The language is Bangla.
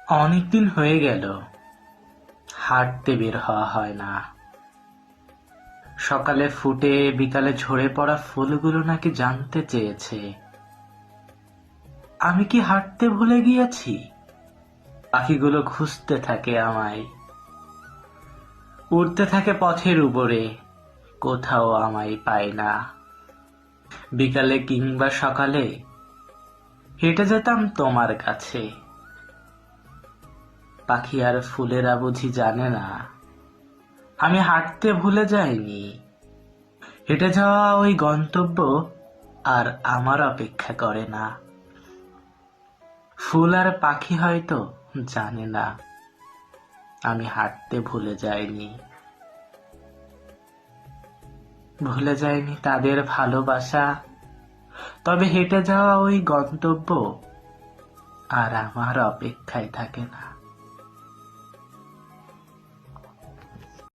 অনেকদিন হয়ে গেল হাঁটতে বের হওয়া হয় না। সকালে ফুটে বিকালে ঝরে পড়া ফুলগুলো নাকি জানতে চেয়েছে আমি কি হাঁটতে ভুলে গিয়েছি। পাখিগুলো খুঁজতে থাকে আমায়, উড়তে থাকে পথের উপরে, কোথাও আমায় পায় না। বিকালে কিংবা সকালে হেঁটে যেতাম তোমার কাছে। পাখি আর ফুলেরা বুঝি জানে না আমি হাঁটতে ভুলে যাইনি। হেঁটে যাওয়া ওই গন্তব্য আর আমার অপেক্ষা করে না। ফুল আর পাখি হয়তো জানে না আমি হাঁটতে ভুলে যাইনি। ভুলে যাইনি তাদের ভালোবাসা, তবে হেঁটে যাওয়া ওই গন্তব্য আর আমার অপেক্ষায় থাকে না।